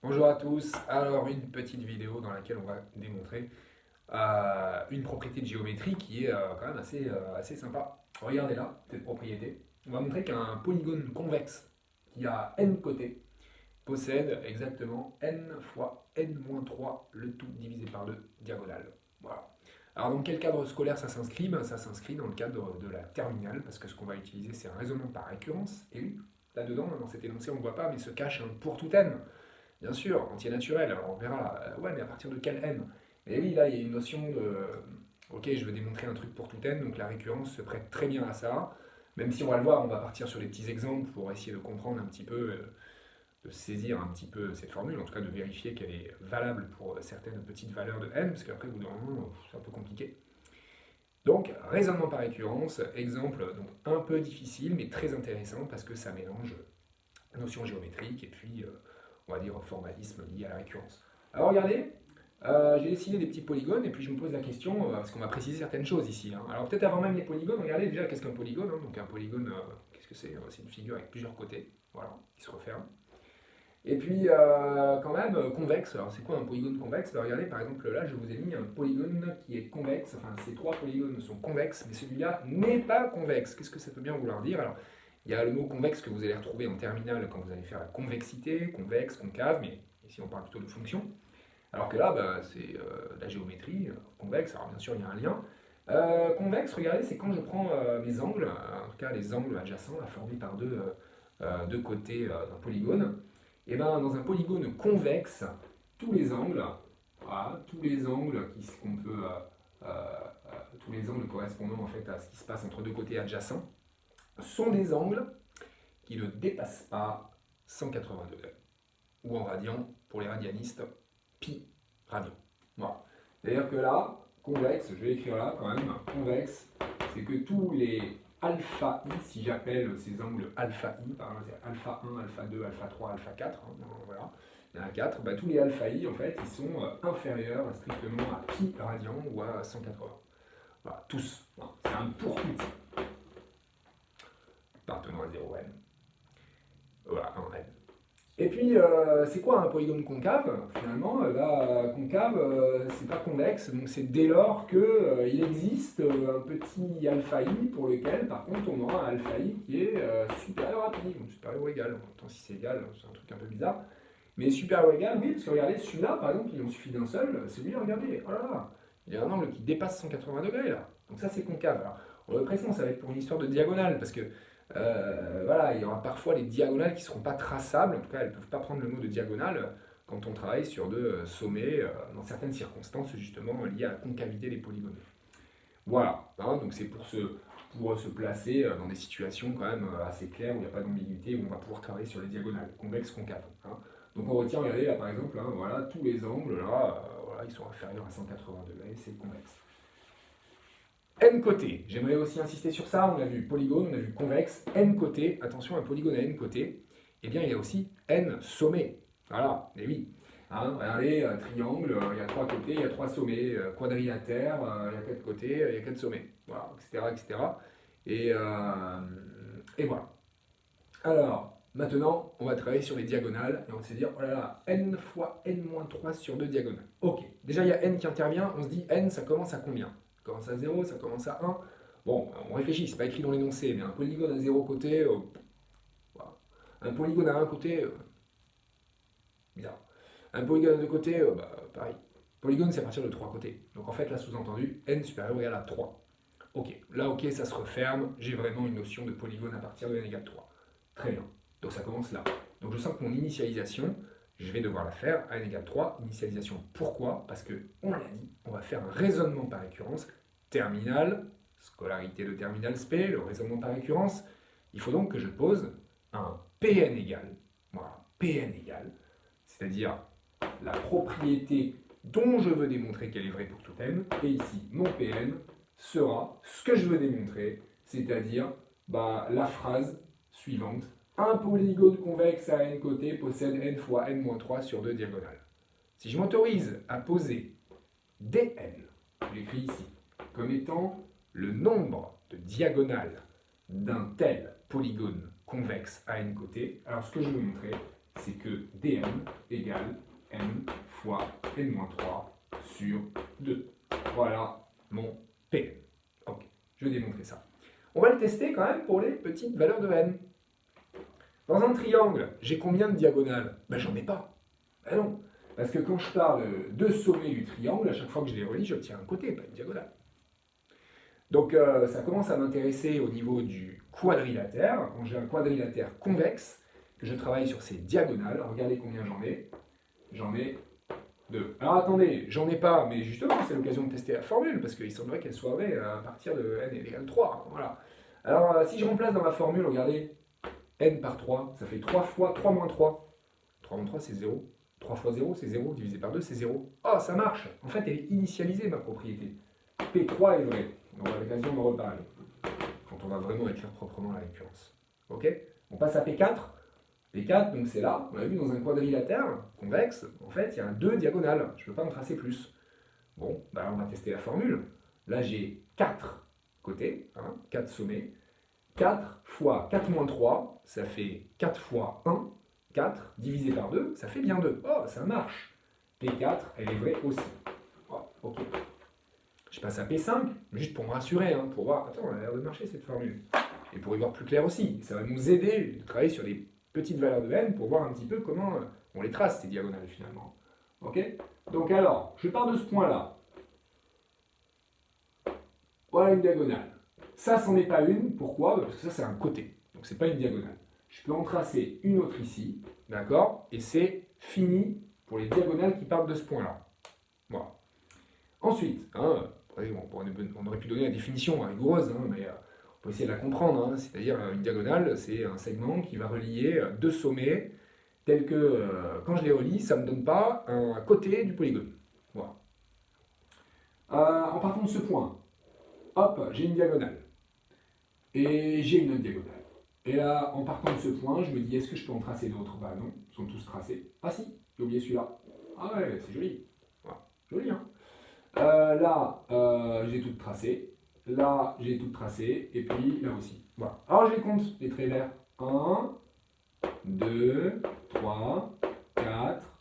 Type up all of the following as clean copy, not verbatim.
Bonjour à tous, alors une petite vidéo dans laquelle on va démontrer une propriété de géométrie qui est quand même assez sympa. Regardez là, cette propriété. On va montrer qu'un polygone convexe qui a n côtés possède exactement n fois n-3, le tout divisé par 2 diagonale. Voilà. Alors dans quel cadre scolaire ça s'inscrit? Ça s'inscrit dans le cadre de la terminale, parce que ce qu'on va utiliser c'est un raisonnement par récurrence. Et oui, là-dedans, dans cet énoncé on ne voit pas, mais se cache un pour tout n. Bien sûr, entier naturel, alors on verra, ouais, mais à partir de quel n? Mais oui, là, il y a une notion de, ok, je veux démontrer un truc pour tout n, donc la récurrence se prête très bien à ça, même si on va le voir, on va partir sur des petits exemples pour essayer de comprendre un petit peu, de saisir un petit peu cette formule, en tout cas de vérifier qu'elle est valable pour certaines petites valeurs de n, parce qu'après, au bout d'un moment, c'est un peu compliqué. Donc, raisonnement par récurrence, exemple donc un peu difficile, mais très intéressant, parce que ça mélange notions géométriques et puis on va dire formalisme lié à la récurrence. Alors regardez, j'ai dessiné des petits polygones et puis je me pose la question, parce qu'on va préciser certaines choses ici. Alors peut-être avant même les polygones, regardez déjà qu'est-ce qu'un polygone. Donc un polygone, qu'est-ce que c'est? C'est une figure avec plusieurs côtés, voilà, qui se referment. Et puis quand même, convexe, alors c'est quoi un polygone convexe? Alors, regardez par exemple là je vous ai mis un polygone qui est convexe, enfin ces trois polygones sont convexes, mais celui-là n'est pas convexe. Qu'est-ce que ça peut bien vouloir dire? Alors il y a le mot convexe que vous allez retrouver en terminale quand vous allez faire la convexité, convexe, concave, mais ici on parle plutôt de fonction. Alors que là, c'est la géométrie, convexe, alors bien sûr il y a un lien. Convexe, regardez, c'est quand je prends mes angles, en tout cas les angles adjacents, formés par deux côtés d'un polygone. Et bien dans un polygone convexe, tous les angles, voilà, tous les angles qu'on peut, tous les angles correspondant en fait à ce qui se passe entre deux côtés adjacents, sont des angles qui ne dépassent pas 180 degrés, ou en radian pour les radianistes, pi radian. Voilà. C'est-à-dire que là, convexe, je vais écrire là quand même, convexe, c'est que tous les alpha i, si j'appelle ces angles alpha i, par exemple alpha 1, alpha 2, alpha 3, alpha 4, voilà, il y en a 4, tous les alpha i en fait, ils sont inférieurs strictement à pi radian ou à 180. Voilà, tous. Voilà. C'est un pour tout appartenant à 0n. Voilà, un n. Et puis, c'est quoi un polygone concave? Finalement, là, concave, c'est pas convexe, donc c'est dès lors qu'il existe un petit alpha i pour lequel, par contre, on aura un alpha i qui est supérieur à pi, donc supérieur ou égal. Tant si c'est égal, c'est un truc un peu bizarre. Mais supérieur ou égal, oui, parce que regardez, celui-là, par exemple, il en suffit d'un seul, celui-là, regardez, oh là là, il y a un angle qui dépasse 180 degrés, là. Donc ça, c'est concave. Alors, on le précise, ça va être pour une histoire de diagonale, parce que voilà, il y aura parfois les diagonales qui ne seront pas traçables, en tout cas elles ne peuvent pas prendre le mot de diagonale quand on travaille sur de sommets dans certaines circonstances justement liées à la concavité des polygones. Voilà, donc c'est pour se placer dans des situations quand même assez claires où il n'y a pas d'ambiguïté, où on va pouvoir travailler sur les diagonales, convexe, concave. Donc on retient, regardez là par exemple, voilà, tous les angles là, voilà, ils sont inférieurs à 180 degrés, c'est convexe. N côtés, j'aimerais aussi insister sur ça, on a vu polygone, on a vu convexe, N côtés, attention, un polygone à N côtés, eh bien il y a aussi N sommets, voilà, et oui, regardez, un triangle, il y a 3 côtés, il y a 3 sommets, quadrilatère, il y a 4 côtés, il y a 4 sommets, voilà, etc. etc. Et voilà. Alors, maintenant, on va travailler sur les diagonales, et on va se dire, oh là là, N fois N-3 sur 2 diagonales. Ok, déjà il y a N qui intervient, on se dit N, ça commence à combien? Ça commence à 0, ça commence à 1. Bon, on réfléchit, c'est pas écrit dans l'énoncé, mais un polygone à 0 côté, voilà. Un polygone à 1 côté, bizarre. Un polygone à 2 côtés, pareil. Polygone, c'est à partir de 3 côtés. Donc en fait, là, sous-entendu, n supérieur ou égal à 3. Ok, là, ok, ça se referme, j'ai vraiment une notion de polygone à partir de n égale 3. Très bien, donc ça commence là. Donc je sens que mon initialisation, je vais devoir la faire à n égale 3. Initialisation, pourquoi? Parce que, on l'a dit, on va faire un raisonnement par récurrence, terminal, scolarité de terminal spé, le raisonnement par récurrence. Il faut donc que je pose un Pn égal, voilà, Pn égal, c'est-à-dire la propriété dont je veux démontrer qu'elle est vraie pour tout n, et ici, mon Pn sera ce que je veux démontrer, c'est-à-dire la phrase suivante. Un polygone convexe à n côtés possède n fois n-3 sur 2 diagonales. Si je m'autorise à poser dn, je l'écris ici, comme étant le nombre de diagonales d'un tel polygone convexe à n côtés, alors ce que je veux montrer, c'est que dn égale fois n-3 sur 2. Voilà mon Pn. Ok, je vais démontrer ça. On va le tester quand même pour les petites valeurs de n. Dans un triangle, j'ai combien de diagonales? Ben j'en ai pas. Ben non. Parce que quand je parle de sommet du triangle, à chaque fois que je les relie, j'obtiens un côté, pas une diagonale. Donc ça commence à m'intéresser au niveau du quadrilatère. Quand j'ai un quadrilatère convexe, que je travaille sur ses diagonales, regardez combien j'en ai. J'en ai 2. Alors attendez, j'en ai pas, mais justement, c'est l'occasion de tester la formule, parce qu'il semblerait qu'elle soit vraie à partir de n égale 3. Voilà. Alors si je remplace dans ma formule, regardez, n par 3, ça fait 3 fois 3 moins 3. 3 moins 3, c'est 0. 3 fois 0, c'est 0. Divisé par 2, c'est 0. Oh, ça marche. En fait, elle est initialisée, ma propriété. P3 est vrai. On aura l'occasion d'en reparler, quand on va vraiment écrire proprement la récurrence. Ok? On passe à P4. P4, donc c'est là, on l'a vu dans un quadrilatère convexe, en fait, il y a 2 diagonales. Je ne peux pas en tracer plus. Bon, bah on va tester la formule. Là, j'ai 4 côtés, 4 sommets. 4 fois 4 moins 3, ça fait 4 fois 1. 4 divisé par 2, ça fait bien 2. Oh, ça marche. P4, elle est vraie aussi. Oh, ok. Je passe à P5, juste pour me rassurer, pour voir, attends, elle a l'air de marcher cette formule. Et pour y voir plus clair aussi. Ça va nous aider de travailler sur des petites valeurs de n pour voir un petit peu comment on les trace, ces diagonales, finalement. Ok? Donc alors, je pars de ce point-là. Voilà une diagonale. Ça, c'en est pas une. Pourquoi? Parce que ça, c'est un côté. Donc, c'est pas une diagonale. Je peux en tracer une autre ici. D'accord? Et c'est fini pour les diagonales qui partent de ce point-là. Voilà. Ensuite, on aurait pu donner la définition rigoureuse, mais on peut essayer de la comprendre. C'est-à-dire, une diagonale, c'est un segment qui va relier 2 sommets, tels que, quand je les relie, ça ne me donne pas un côté du polygone. Voilà. En partant de ce point, hop, j'ai une diagonale. Et j'ai une autre diagonale. Et là, en partant de ce point, je me dis, est-ce que je peux en tracer d'autres? Bah non, ils sont tous tracés. Ah si, j'ai oublié celui-là. Ah ouais, c'est joli. Voilà. Joli, hein? Là, j'ai tout tracé. Là, j'ai tout tracé. Et puis là aussi. Voilà. Alors, je les compte, les traits verts. 1, 2, 3, 4,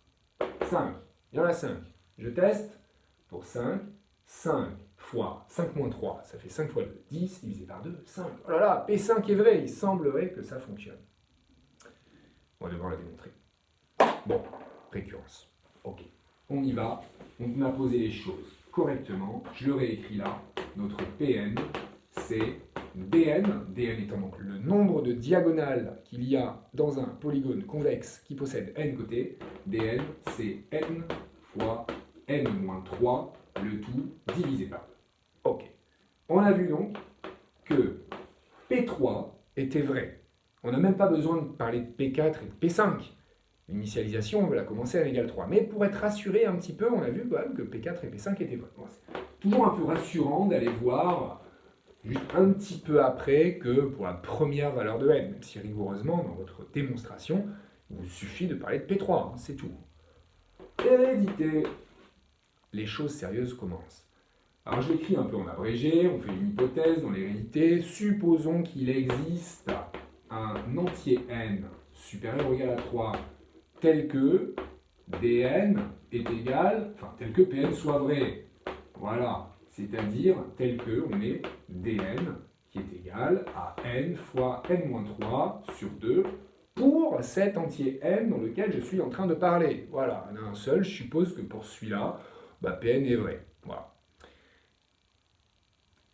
5. Il y en a 5. Je teste. Pour 5, 5 fois 5 moins 3, ça fait 5 fois 2. 10 divisé par 2, 5. Oh là là, P5 est vrai. Il semblerait que ça fonctionne. On va devoir la démontrer. Bon, récurrence. Ok. On y va. On a posé les choses correctement. Je le réécris là. Notre Pn, c'est dn. Dn étant donc le nombre de diagonales qu'il y a dans un polygone convexe qui possède n côtés. Dn, c'est n fois n-3, le tout divisé par 2. Ok. On a vu donc que P3 était vrai. On n'a même pas besoin de parler de P4 et de P5. L'initialisation, on va la commencer à l'égal 3. Mais pour être rassuré un petit peu, on a vu quand même que P4 et P5 étaient vrais. Bon, c'est toujours un peu rassurant d'aller voir juste un petit peu après que pour la première valeur de n, même si rigoureusement, dans votre démonstration, il vous suffit de parler de P3, c'est tout. Hérédité. Les choses sérieuses commencent. Alors je l'écris un peu en abrégé, on fait une hypothèse dans l'hérédité. Supposons qu'il existe un entier n supérieur ou égal à 3 tel que dn est égal, tel que Pn soit vrai. Voilà, c'est-à-dire tel que on met dn qui est égal à n fois n-3 sur 2 pour cet entier n dans lequel je suis en train de parler. Voilà, il y en a un seul, je suppose que pour celui-là, Pn est vrai. Voilà.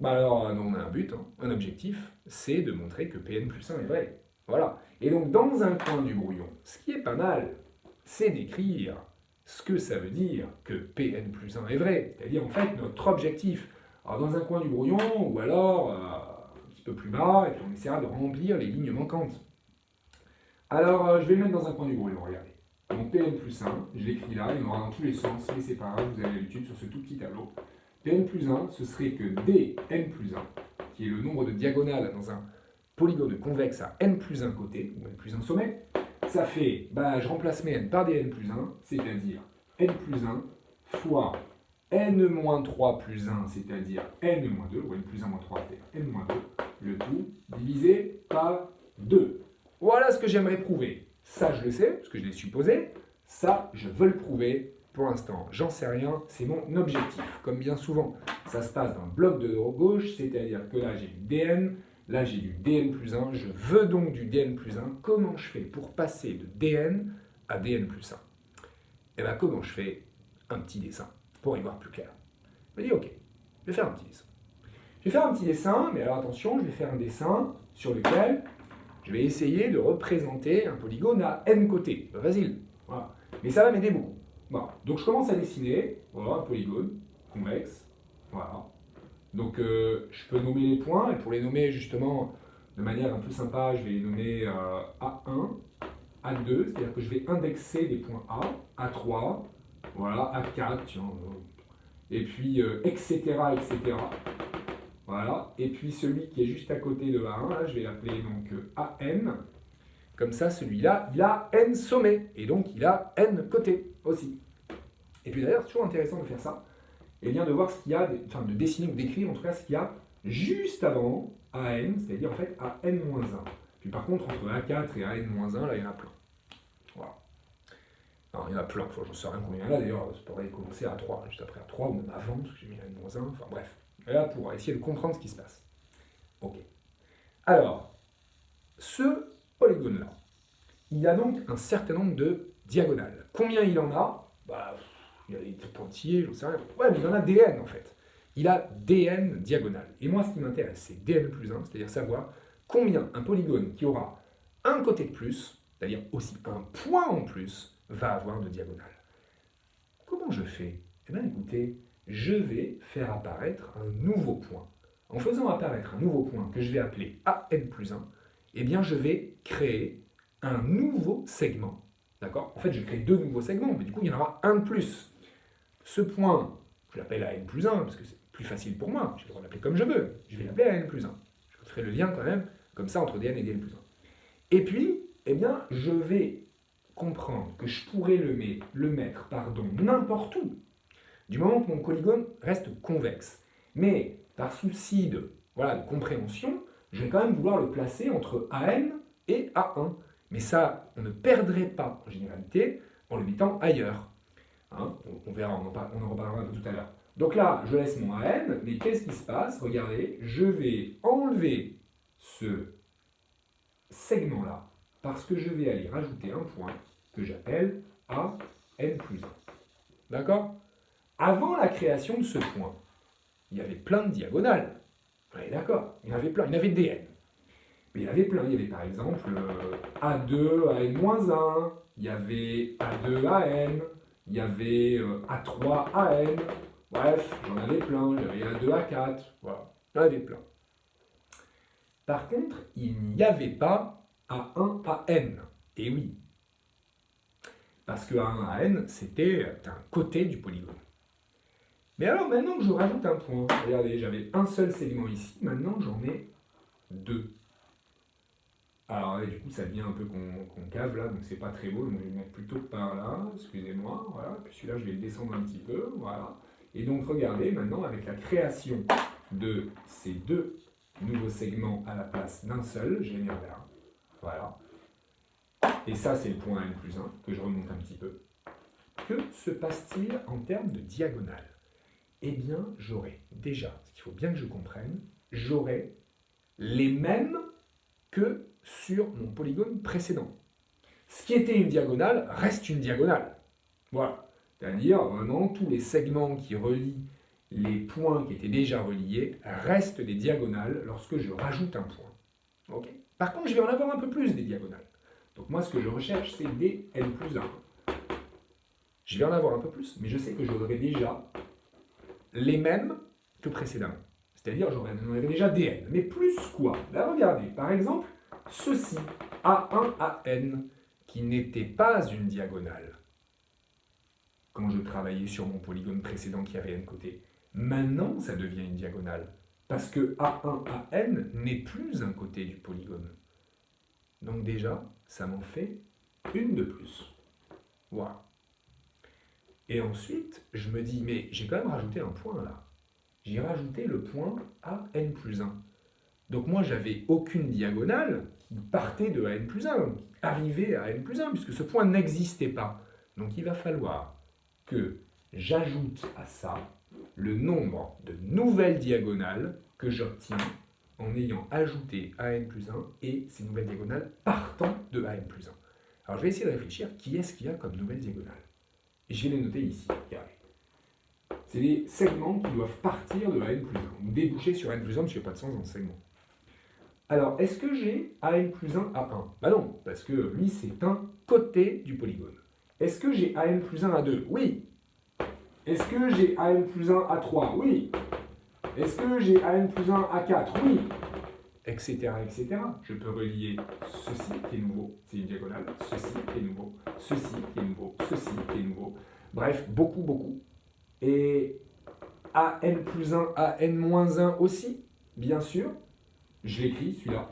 Alors, on a un but, un objectif, c'est de montrer que Pn plus 1 est vrai. Voilà. Et donc, dans un coin du brouillon, ce qui est pas mal, c'est d'écrire ce que ça veut dire que Pn plus 1 est vrai, c'est-à-dire en fait notre objectif. Alors, dans un coin du brouillon, ou alors un petit peu plus bas, et puis on essaiera de remplir les lignes manquantes. Alors, je vais le mettre dans un coin du brouillon, regardez. Mon Pn plus 1, je l'écris là, il y en aura dans tous les sens, mais c'est pas grave, vous avez l'habitude sur ce tout petit tableau. Pn plus 1, ce serait que dn plus 1, qui est le nombre de diagonales dans un polygone convexe à n plus 1 côté, ou n plus 1 sommet, ça fait, je remplace mes n par dn plus 1, c'est-à-dire n plus 1 fois n-3 plus 1, c'est-à-dire n-2, ou n plus 1 moins 3, c'est-à-dire n-2, le tout divisé par 2. Voilà ce que j'aimerais prouver. Ça, je le sais, parce que je l'ai supposé. Ça, je veux le prouver. Pour l'instant, j'en sais rien, c'est mon objectif. Comme bien souvent, ça se passe dans le bloc de gauche, c'est-à-dire que là j'ai du dn, là j'ai du dn plus 1, je veux donc du dn plus 1. Comment je fais pour passer de dn à dn plus 1? Et bien comment je fais? Un petit dessin, pour y voir plus clair. Je me dis ok, je vais faire un petit dessin. Je vais faire un petit dessin, mais alors attention, je vais faire un dessin sur lequel je vais essayer de représenter un polygone à n côtés. Pas facile, voilà. Mais ça va m'aider beaucoup. Bon, donc je commence à dessiner, voilà, un polygone convexe, voilà. Donc je peux nommer les points, et pour les nommer justement de manière un peu sympa, je vais les nommer A1, A2, c'est-à-dire que je vais indexer des points A, A3, voilà, A4, tiens, et puis etc., etc. Voilà, et puis celui qui est juste à côté de A1, là, je vais l'appeler donc AN. Comme ça, celui-là, il a n sommets, et donc il a n côtés aussi. Et puis d'ailleurs, c'est toujours intéressant de faire ça, et bien de voir ce qu'il y a, enfin de dessiner ou d'écrire en tout cas ce qu'il y a juste avant AN, c'est-à-dire en fait AN-1. Puis par contre, entre A4 et AN-1, là, il y en a plein. Voilà. Alors, il y en a plein, enfin, je ne sais rien combien il y en a d'ailleurs, ça pourrait commencer à 3, juste après à 3, ou même avant, parce que j'ai mis AN-1, enfin bref. Et là, pour essayer de comprendre ce qui se passe. Ok. Alors, ce polygone-là, il a donc un certain nombre de diagonales. Combien il en a? Bah, il y a des pointillés, j'en sais rien. Ouais, mais il en a dn en fait. Il a dn diagonales. Et moi, ce qui m'intéresse, c'est dn plus 1, c'est-à-dire savoir combien un polygone qui aura un côté de plus, c'est-à-dire aussi un point en plus, va avoir de diagonale. Comment je fais? Eh bien, écoutez, je vais faire apparaître un nouveau point. En faisant apparaître un nouveau point que je vais appeler AN plus 1, eh bien, je vais créer un nouveau segment. D'accord? En fait, je crée deux nouveaux segments, mais du coup, il y en aura un de plus. Ce point, je l'appelle AN plus 1, parce que c'est plus facile pour moi. J'ai le droit de l'appeler comme je veux. Je vais l'appeler AN plus 1. Je ferai le lien quand même, comme ça, entre DN et DN plus 1. Et puis, eh bien, je vais comprendre que je pourrais le mettre n'importe où, du moment que mon polygone reste convexe. Mais par souci de compréhension, je vais quand même vouloir le placer entre AN et A1. Mais ça, on ne perdrait pas en généralité en le mettant ailleurs. Hein, on verra, on en reparlera un peu tout à l'heure. Donc là, je laisse mon AN, mais qu'est-ce qui se passe? Regardez, je vais enlever ce segment-là, parce que je vais aller rajouter un point que j'appelle AN plus 1. D'accord? Avant la création de ce point, il y avait plein de diagonales. Ouais, d'accord, il y en avait plein, il y en avait DN. Mais il y en avait plein, il y avait par exemple A2, AN-1, il y avait A2, AN, il y avait A3, AN, bref, j'en avais plein, j'avais A2, A4, voilà, j'en avais plein. Par contre, il n'y avait pas A1, AN, et oui, parce que A1, AN, c'était un côté du polygone. Mais alors, maintenant que je rajoute un point, regardez, j'avais un seul segment ici, maintenant j'en ai deux. Alors, du coup, ça devient un peu concave là, donc c'est pas très beau, donc je vais le mettre plutôt par là, excusez-moi, voilà, puis celui-là, je vais le descendre un petit peu, voilà. Et donc, regardez, maintenant, avec la création de ces deux nouveaux segments à la place d'un seul, je les mets en vert, voilà. Et ça, c'est le point N plus 1, que je remonte un petit peu. Que se passe-t-il en termes de diagonale? Eh bien, j'aurai déjà, ce qu'il faut bien que je comprenne, j'aurai les mêmes que sur mon polygone précédent. Ce qui était une diagonale reste une diagonale. Voilà. C'est-à-dire, vraiment, tous les segments qui relient les points qui étaient déjà reliés restent des diagonales lorsque je rajoute un point. Okay. Par contre, je vais en avoir un peu plus des diagonales. Donc moi, ce que je recherche, c'est des n plus 1. Je vais en avoir un peu plus, mais je sais que j'aurai déjà les mêmes que précédemment. C'est-à-dire, j'en aurais déjà dn. Mais plus quoi? Là, regardez, par exemple, ceci, A1, AN, qui n'était pas une diagonale quand je travaillais sur mon polygone précédent qui avait n côtés. Maintenant, ça devient une diagonale, parce que A1, AN n'est plus un côté du polygone. Donc déjà, ça m'en fait une de plus. Voilà. Et ensuite, je me dis, mais j'ai quand même rajouté un point là. J'ai rajouté le point AN plus 1. Donc moi, j'avais aucune diagonale qui partait de AN plus 1, qui arrivait à AN plus 1, puisque ce point n'existait pas. Donc il va falloir que j'ajoute à ça le nombre de nouvelles diagonales que j'obtiens en ayant ajouté an plus 1 et ces nouvelles diagonales partant de an plus 1. Alors je vais essayer de réfléchir qui est-ce qu'il y a comme nouvelles diagonales. Et je vais les noter ici, regardez. C'est les segments qui doivent partir de an plus 1, ou déboucher sur an plus 1 parce qu'il n'y a pas de sens dans ce segment. Alors, est-ce que j'ai an plus 1 à 1 ? Bah non, parce que lui, c'est un côté du polygone. Est-ce que j'ai an plus 1 à 2 ? Oui. Est-ce que j'ai an plus 1 à 3 ? Oui. Est-ce que j'ai an plus 1 à 4 ? Oui. Etc., etc. Je peux relier ceci qui est nouveau, c'est une diagonale, ceci qui est nouveau, ceci qui est nouveau, ceci qui est nouveau. Bref, beaucoup, beaucoup. Et an plus 1 à n moins 1 aussi, bien sûr. Je l'écris, celui-là.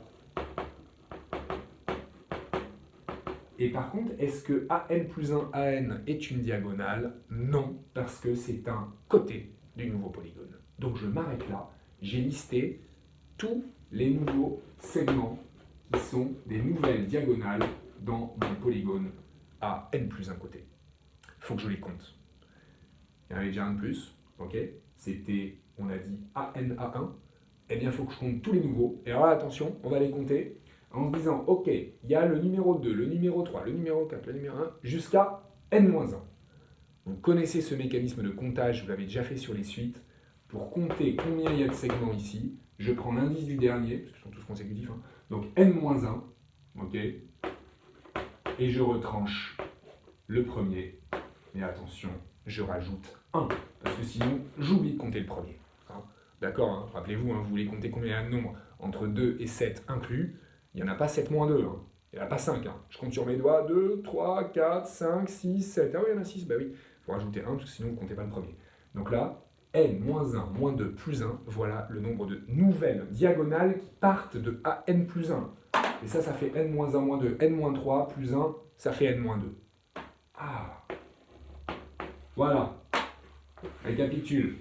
Et par contre, est-ce que an plus 1 an est une diagonale ? Non, parce que c'est un côté du nouveau polygone. Donc je m'arrête là. J'ai listé tous les nouveaux segments qui sont des nouvelles diagonales dans mon polygone à n plus 1 côté. Il faut que je les compte. Il y en avait déjà un de plus, ok ? C'était, on a dit an à 1. Eh bien, il faut que je compte tous les nouveaux. Et alors là, attention, on va les compter en se disant, ok, il y a le numéro 2, le numéro 3, le numéro 4, le numéro 1, jusqu'à n-1. Vous connaissez ce mécanisme de comptage, vous l'avez déjà fait sur les suites. Pour compter combien il y a de segments ici, je prends l'indice du dernier, parce qu'ils sont tous consécutifs, hein, donc n-1, ok, et je retranche le premier. Mais attention, je rajoute 1, parce que sinon, j'oublie de compter le premier. Hein. D'accord, hein, rappelez-vous, hein, vous voulez compter combien il y a de nombres entre 2 et 7 inclus, il n'y en a pas 7 moins 2, hein. Il n'y en a pas 5. Hein. Je compte sur mes doigts, 2, 3, 4, 5, 6, 7. Ah oui, il y en a 6, bah oui. Il faut rajouter 1, parce que sinon vous ne comptez pas le premier. Donc là, n moins 1 moins 2 plus 1, voilà le nombre de nouvelles diagonales qui partent de an plus 1. Et ça fait n moins 1 moins 2, n moins 3 plus 1, ça fait n moins 2. Ah, voilà. Récapitule.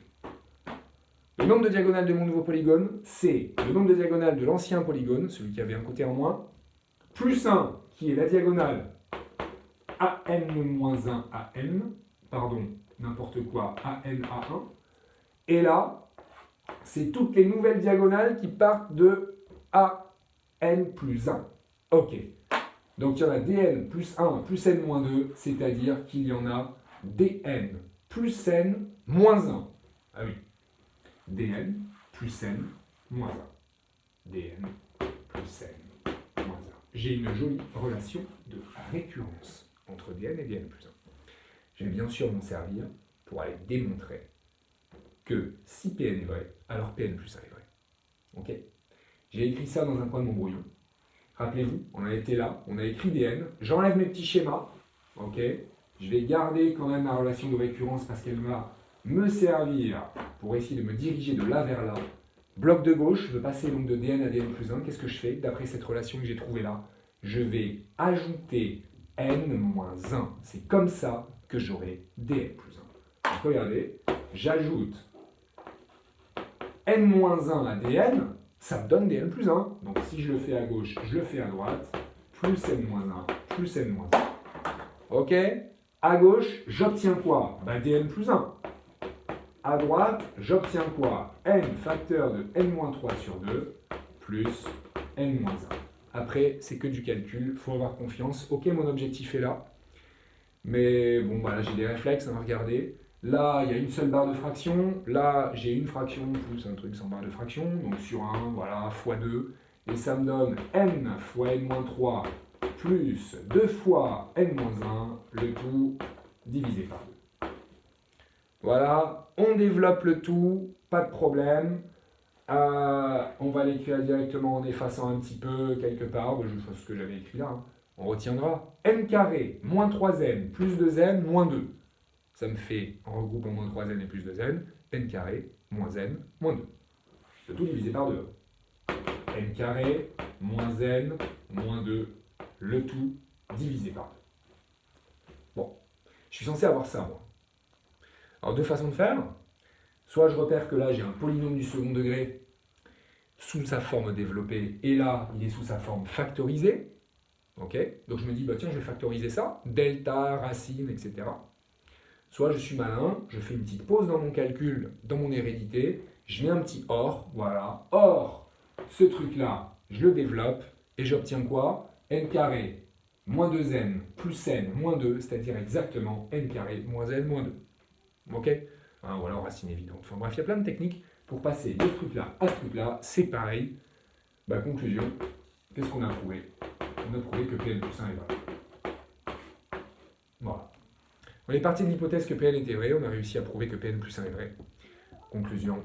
Le nombre de diagonales de mon nouveau polygone, c'est le nombre de diagonales de l'ancien polygone, celui qui avait un côté en moins, plus 1, qui est la diagonale an-1 à n, pardon, n'importe quoi, an à 1. Et là, c'est toutes les nouvelles diagonales qui partent de an plus 1. Ok. Donc il y en a dn plus 1 plus n moins 2, c'est-à-dire qu'il y en a dn plus n moins 1. Ah oui. dn plus n moins 1. dn plus n moins 1. J'ai une jolie relation de récurrence entre dn et dn plus 1. Je vais bien sûr m'en servir pour aller démontrer que si Pn est vrai, alors Pn plus 1 est vrai. Ok ? J'ai écrit ça dans un coin de mon brouillon. Rappelez-vous, on a été là, on a écrit dn, j'enlève mes petits schémas, ok ? Je vais garder quand même la relation de récurrence parce qu'elle va me servir pour essayer de me diriger de là vers là. Bloc de gauche, je veux passer donc de dn à dn plus 1. Qu'est-ce que je fais d'après cette relation que j'ai trouvée là ? Je vais ajouter n-1. C'est comme ça que j'aurai dn plus 1. Donc regardez, j'ajoute n-1 à dn, ça me donne dn plus 1. Donc si je le fais à gauche, je le fais à droite, plus n-1, plus n-1. Ok ? À gauche, j'obtiens quoi ? Ben, dn plus 1. À droite, j'obtiens quoi ? n facteur de n-3 sur 2 plus n-1. Après, c'est que du calcul, il faut avoir confiance. Ok, mon objectif est là. Mais bon, voilà, j'ai des réflexes, on va regarder. Là, il y a une seule barre de fraction. Là, j'ai une fraction plus un truc sans barre de fraction. Donc sur 1, voilà, fois 2. Et ça me donne n fois n-3 plus 2 fois n-1, le tout divisé par 2. Voilà, on développe le tout, pas de problème. On va l'écrire directement en effaçant un petit peu quelque part, je sais ce que j'avais écrit là. Hein. On retiendra n carré moins 3n plus 2n moins 2. Ça me fait, en regroupant moins 3n et plus 2n, n carré moins n moins 2. Le tout divisé par 2. n carré moins n moins 2, le tout divisé par 2. Bon, je suis censé avoir ça, moi. Alors, deux façons de faire. Soit je repère que là, j'ai un polynôme du second degré sous sa forme développée, et là, il est sous sa forme factorisée. Ok ? Donc je me dis, bah, tiens, je vais factoriser ça, delta, racine, etc. Soit je suis malin, je fais une petite pause dans mon calcul, dans mon hérédité, je mets un petit OR, voilà. Or, ce truc-là, je le développe et j'obtiens quoi? N carré moins 2n plus n moins 2, c'est-à-dire exactement n carré moins n moins 2. Ok? Hein, ou alors racine évidente. Enfin bref, il y a plein de techniques pour passer de ce truc-là à ce truc-là. C'est pareil. Bah, conclusion, qu'est-ce qu'on a prouvé? On a prouvé que Pn plus 1 est vrai. Voilà. On est parti de l'hypothèse que Pn était vrai, on a réussi à prouver que Pn plus 1 est vrai. Conclusion,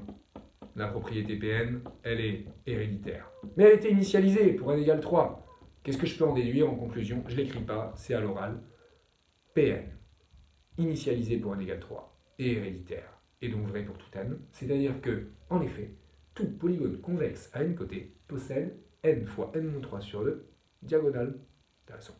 la propriété Pn, elle est héréditaire. Mais elle était initialisée pour n égale 3. Qu'est-ce que je peux en déduire en conclusion? Je ne l'écris pas, c'est à l'oral. Pn, initialisé pour n égale 3, et héréditaire, et donc vrai pour tout n. C'est-à-dire que, en effet, tout polygone convexe à n côtés possède n fois n-3 sur 2 diagonale. Intéressant.